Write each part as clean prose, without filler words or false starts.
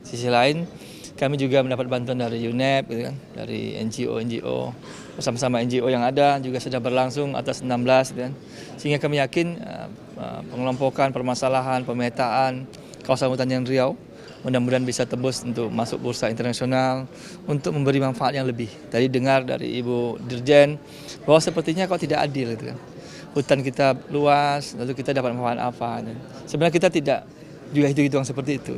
Sisi lain, kami juga mendapat bantuan dari UNEP, gitu kan, dari NGO bersama-sama NGO yang ada juga sudah berlangsung atas 16, gitu kan. Sehingga kami yakin pengelompokan permasalahan, pemetaan kawasan hutan yang Riau mudah-mudahan bisa tembus untuk masuk bursa internasional untuk memberi manfaat yang lebih. Tadi dengar dari Ibu Dirjen bahwa sepertinya kok tidak adil, gitu kan. Hutan kita luas, lalu kita dapat manfaat apa? Sebenarnya kita tidak juga hitung-hitungan seperti itu.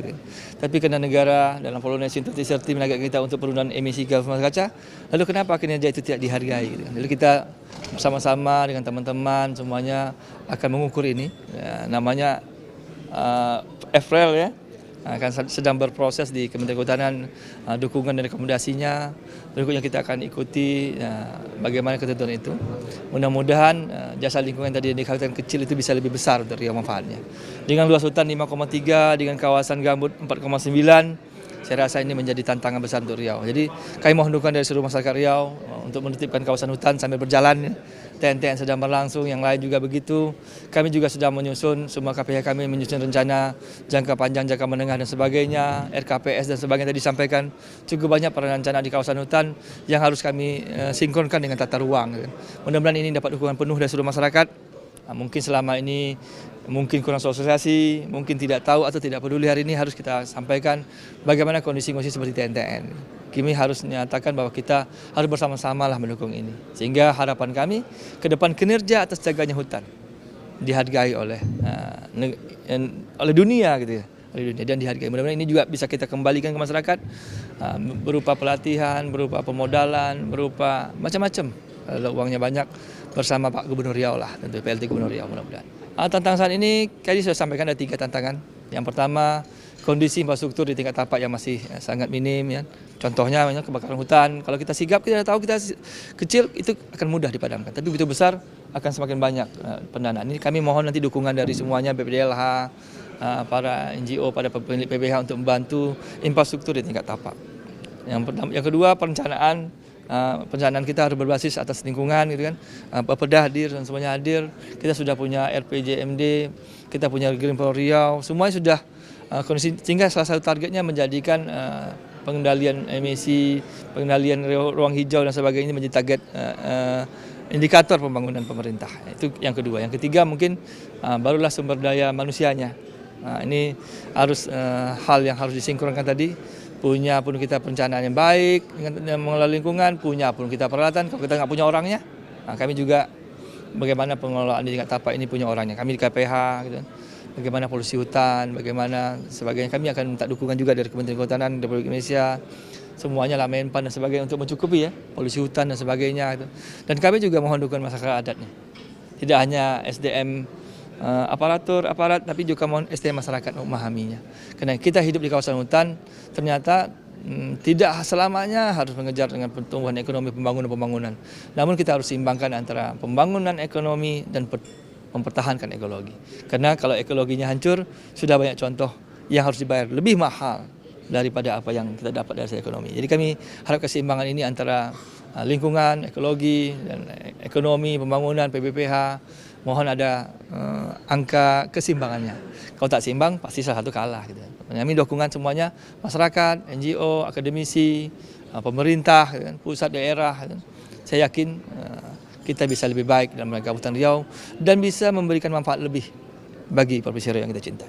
Tapi karena negara dalam Polonesian 2030 menagak kita untuk penurunan emisi gas rumah kaca, lalu kenapa kinerja itu tidak dihargai? Lalu kita bersama-sama dengan teman-teman semuanya akan mengukur ini, ya, namanya EFREL ya, akan sedang berproses di Kementerian Kehutanan, dukungan dan rekomendasinya. Berikutnya kita akan ikuti bagaimana ketentuan itu. Mudah-mudahan jasa lingkungan tadi di kawasan kecil itu bisa lebih besar dari manfaatnya. Dengan luas hutan 5,3, dengan kawasan gambut 4,9, saya rasa ini menjadi tantangan besar untuk Riau. Jadi kami mohon dukungan dari seluruh masyarakat Riau untuk menertibkan kawasan hutan sambil berjalan. TNT yang sedang berlangsung, yang lain juga begitu. Kami juga sudah menyusun, semua KPH kami menyusun rencana jangka panjang, jangka menengah dan sebagainya, RKPS dan sebagainya tadi disampaikan. Cukup banyak perencana di kawasan hutan yang harus kami sinkronkan dengan tata ruang. Mudah-mudahan ini dapat dukungan penuh dari seluruh masyarakat. Mungkin selama ini mungkin kurang sosialisasi, mungkin tidak tahu atau tidak peduli, hari ini harus kita sampaikan bagaimana kondisi seperti TNTN. Kami harus menyatakan bahwa kita harus bersama-sama lah mendukung ini. Sehingga harapan kami ke depan kinerja atas jaganya hutan dihargai oleh dunia gitu ya. Oleh dunia dan dihargai. Mudah-mudahan ini juga bisa kita kembalikan ke masyarakat berupa pelatihan, berupa pemodalan, berupa macam-macam. Kalau uangnya banyak bersama Pak Gubernur Riau lah, tentu PLT Gubernur Riau mudah-mudahan. Tantangan saat ini tadi sudah sampaikan ada 3 tantangan. Yang pertama, kondisi infrastruktur di tingkat tapak yang masih sangat minim ya. Contohnya kebakaran hutan. Kalau kita sigap, kita tahu kita kecil itu akan mudah dipadamkan. Tapi begitu besar akan semakin banyak pendanaan. Ini kami mohon nanti dukungan dari semuanya, BPDLH, para NGO, pada pemilik PPH untuk membantu infrastruktur di tingkat tapak. Yang kedua, perencanaan kita harus berbasis atas lingkungan, gitu kan. Perda hadir dan semuanya hadir. Kita sudah punya RPJMD, kita punya Green Power Riau, semuanya sudah kondisi, sehingga salah satu targetnya menjadikan pengendalian emisi, pengendalian ruang hijau dan sebagainya menjadi target indikator pembangunan pemerintah. Itu yang kedua. Yang ketiga mungkin barulah sumber daya manusianya. Ini harus hal yang harus disinkronkan tadi. Punya pun kita perencanaan yang baik dengan mengelola lingkungan, punya pun kita peralatan. Kalau kita nggak punya orangnya, kami juga bagaimana pengelolaan di tingkat tapak ini punya orangnya. Kami di KPH, gitu. Bagaimana polusi hutan, bagaimana sebagainya. Kami akan minta dukungan juga dari Kementerian Kehutanan Republik Indonesia, semuanya lah Menpan dan sebagainya untuk mencukupi ya polusi hutan dan sebagainya. Gitu. Dan kami juga mohon dukungan masyarakat adatnya. Tidak hanya SDM aparat, tapi juga mohon SDM masyarakat memahaminya. Karena kita hidup di kawasan hutan, ternyata tidak selamanya harus mengejar dengan pertumbuhan ekonomi, pembangunan. Namun kita harus seimbangkan antara pembangunan ekonomi dan mempertahankan ekologi. Karena kalau ekologinya hancur, sudah banyak contoh yang harus dibayar lebih mahal daripada apa yang kita dapat dari sisi ekonomi. Jadi kami harap keseimbangan ini antara lingkungan, ekologi, dan ekonomi, pembangunan, PBPH, mohon ada angka keseimbangannya. Kalau tak seimbang, pasti salah satu kalah. Gitu. Kami dukungan semuanya, masyarakat, NGO, akademisi, pemerintah, pusat daerah. Saya yakin kita bisa lebih baik dalam Kabupaten Riau dan bisa memberikan manfaat lebih bagi Provinsi Riau yang kita cintai.